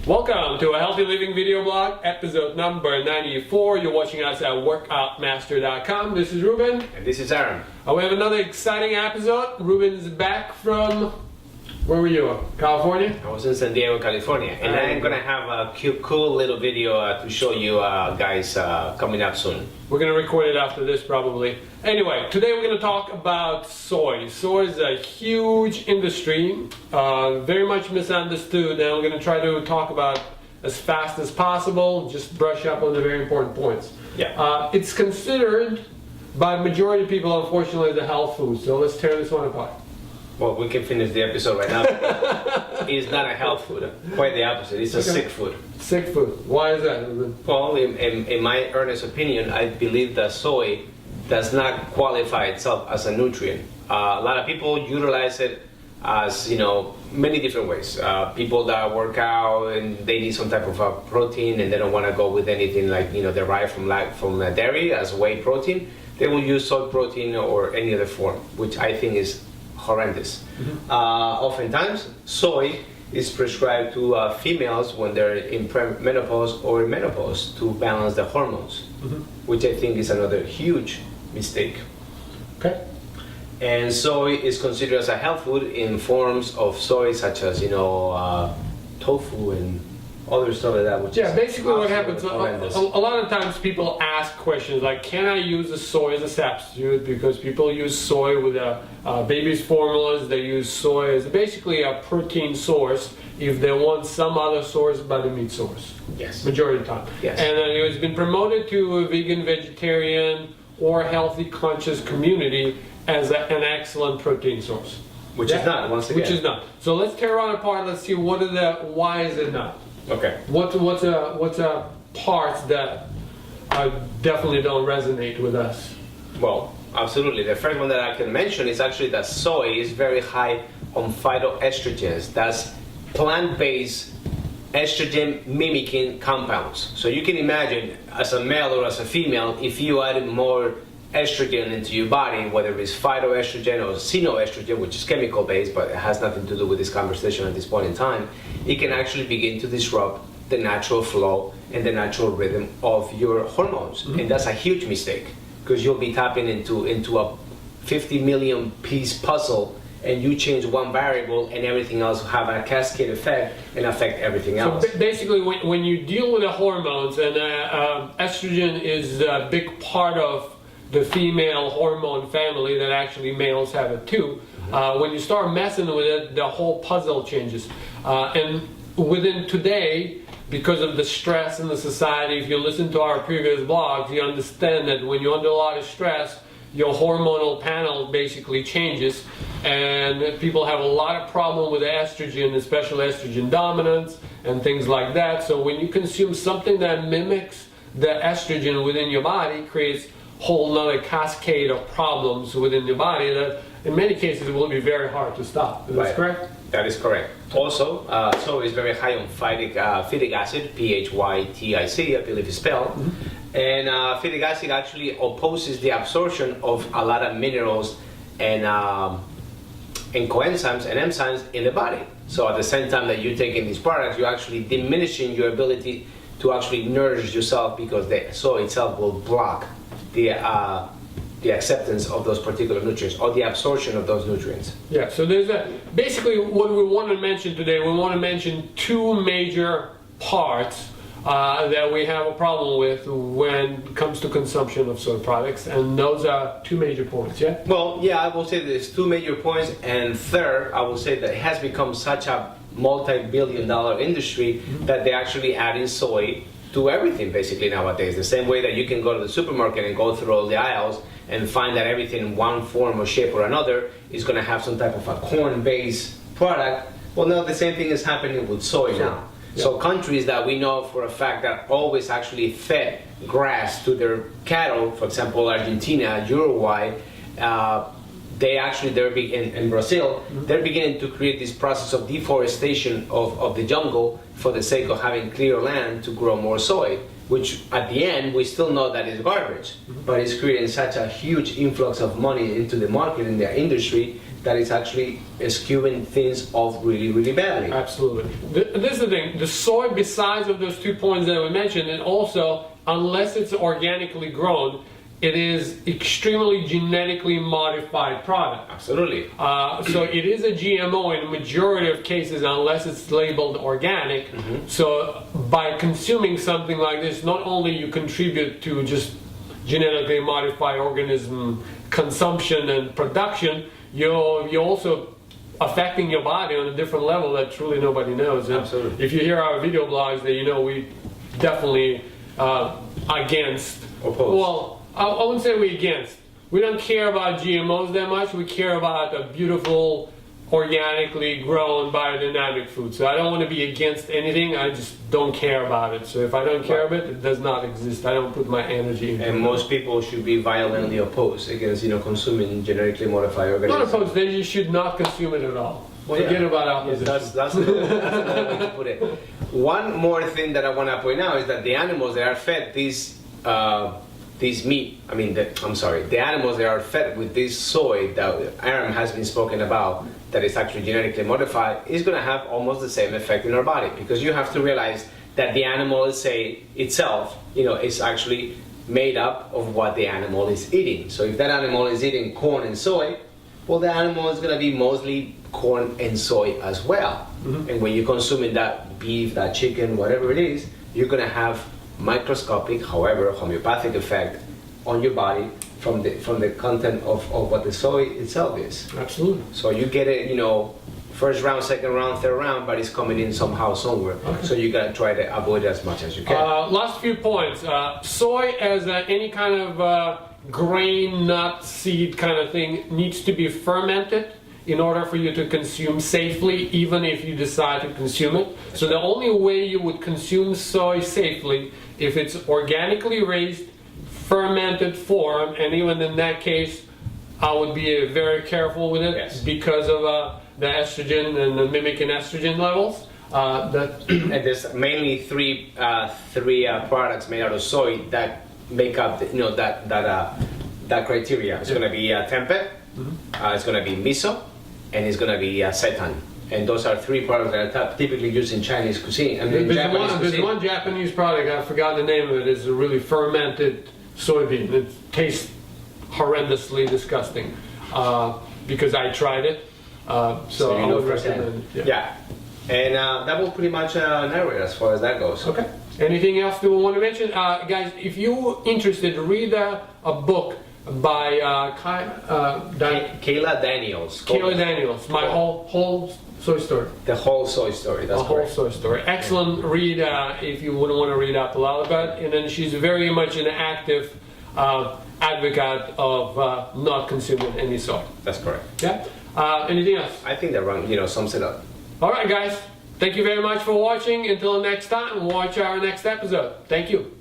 Welcome to a Healthy Living video blog, episode number 94. You're watching us at workoutmaster.com. This is Ruben. And this is Aram. We have another exciting episode. Ruben's back from, where were you? California? I was in San Diego, California. And I'm going to have a cute, cool little video to show you guys coming up soon. We're going to record it after this probably. Anyway, today we're going to talk about soy. Soy is a huge industry, very much misunderstood, and we're going to try to talk about as fast as possible, just brush up on the very important points. Yeah. It's considered by the majority of people, unfortunately, as a health food, so let's tear this one apart. Well, we can finish the episode right now. It's not a health food. Quite the opposite. It's a sick food. Sick food. Why is that? Well, in my earnest opinion, I believe that soy does not qualify itself as a nutrient. A lot of people utilize it as, many different ways. People that work out and they need some type of protein and they don't want to go with anything like, derived from dairy as whey protein. They will use soy protein or any other form, which I think is horrendous. Mm-hmm. Oftentimes, soy is prescribed to females when they're in menopause or in menopause to balance the hormones, mm-hmm. which I think is another huge mistake. Okay. And soy is considered as a health food in forms of soy such as, tofu and other stuff like that. Which basically what happens, a lot of times people ask questions like, can I use the soy as a substitute? Because people use soy with baby's formulas, they use soy as basically a protein source if they want some other source but a meat source. Yes. Majority of the time. Yes. And it has been promoted to a vegan, vegetarian, or healthy conscious community as an excellent protein source. Which is not, once again. Which is not. So let's tear it apart, let's see why is it not? Okay. What's a parts that definitely don't resonate with us? Well, absolutely. The first one that I can mention is actually that soy is very high on phytoestrogens. That's plant-based estrogen mimicking compounds. So you can imagine as a male or as a female, if you add more estrogen into your body, whether it's phytoestrogen or xenoestrogen, which is chemical based, but it has nothing to do with this conversation at this point in time, it can actually begin to disrupt the natural flow and the natural rhythm of your hormones. Mm-hmm. And that's a huge mistake because you'll be tapping into a 50 million piece puzzle and you change one variable and everything else have a cascade effect and affect everything else. So basically when you deal with the hormones, and estrogen is a big part of the female hormone family that actually males have it too. Mm-hmm. When you start messing with it, the whole puzzle changes. And within today, because of the stress in the society, if you listen to our previous blogs, you understand that when you're under a lot of stress, your hormonal panel basically changes, and people have a lot of problem with estrogen, especially estrogen dominance and things like that. So when you consume something that mimics the estrogen within your body, creates whole nother cascade of problems within the body that in many cases it will be very hard to stop. Is that correct? That is correct. Also, soy is very high on phytic acid, PHYTIC, I believe it's spelled. Mm-hmm. And phytic acid actually opposes the absorption of a lot of minerals and coenzymes and enzymes in the body. So at the same time that you're taking these products, you're actually diminishing your ability to actually nourish yourself because the soy itself will block the acceptance of those particular nutrients or the absorption of those nutrients. Yeah, so there's basically what we want to mention today, we want to mention two major parts that we have a problem with when it comes to consumption of soy products, and those are two major points, yeah? Well, yeah, I will say there's two major points, and third, I will say that it has become such a multi-billion-dollar industry mm-hmm. that they actually add in soy to everything basically nowadays. The same way that you can go to the supermarket and go through all the aisles and find that everything in one form or shape or another is going to have some type of a corn-based product. Well, now the same thing is happening with soy now. Yeah. So countries that we know for a fact that always actually fed grass to their cattle, for example, Argentina, Uruguay, in Brazil, mm-hmm. they're beginning to create this process of deforestation of the jungle for the sake of having clear land to grow more soy, which at the end we still know that is garbage, mm-hmm. but it's creating such a huge influx of money into the market in the industry that is actually skewing things off really, really badly. Absolutely. This is the thing. The soy, besides of those 2 points that we mentioned, and also, unless it's organically grown, it is extremely genetically modified product. Absolutely. So it is a GMO in the majority of cases, unless it's labeled organic. So by consuming something like this, not only you contribute to just genetically modified organism consumption and production, you're also affecting your body on a different level that truly nobody knows. And Absolutely. if you hear our video blogs, that you know we definitely against. Oppose. Well, I wouldn't say we against. We don't care about GMOs that much. We care about a beautiful, organically grown, biodynamic food. So I don't want to be against anything. I just don't care about it. So if I don't care about it, it does not exist. I don't put my energy into it. And most people should be violently opposed against, consuming genetically modified Not organisms. opposed. They just should not consume it at all. Well, Forget yeah. about Yes, opposition. that's another way to put it. One more thing that I want to point out is that the animals that are fed this meat, the animals that are fed with this soy that Aram has been spoken about, that is actually genetically modified, is going to have almost the same effect in our body, because you have to realize that the animal itself, is actually made up of what the animal is eating. So if that animal is eating corn and soy, well, the animal is going to be mostly corn and soy as well. And when you're consuming that beef, that chicken, whatever it is, you're going to have microscopic, however, homeopathic effect on your body from the content of what the soy itself is. Absolutely. So you get it, first round, second round, third round, but it's coming in somehow, somewhere. Okay. So you gotta try to avoid it as much as you can. Last few points. Soy, as any kind of grain, nut, seed kind of thing, needs to be fermented in order for you to consume safely, even if you decide to consume it. So the only way you would consume soy safely, if it's organically raised, fermented form, and even in that case, I would be very careful with it. Yes. Because of the estrogen and the mimicking estrogen levels. And there's mainly three products made out of soy that make up that criteria. It's gonna be tempeh, it's gonna be miso, and it's gonna be seitan. And those are three products that are typically used in Chinese cuisine. And There's one Japanese product, I forgot the name of it, is a really fermented soybean. It tastes horrendously disgusting because I tried it. So I would recommend it. Yeah. And that will pretty much narrow it as far as that goes. Okay. Anything else that we want to mention? Guys, if you're interested, read a book by Kayla Daniels. Kayla Daniels, My Whole Soy Story. The Whole Soy Story. That's A Whole correct. Soy Story. Excellent read if you wouldn't want to read out loud about it. And then she's very much an active advocate of not consuming any soy. That's correct. Yeah. Anything else? I think that sums it up. All right, guys. Thank you very much for watching. Until next time, watch our next episode. Thank you.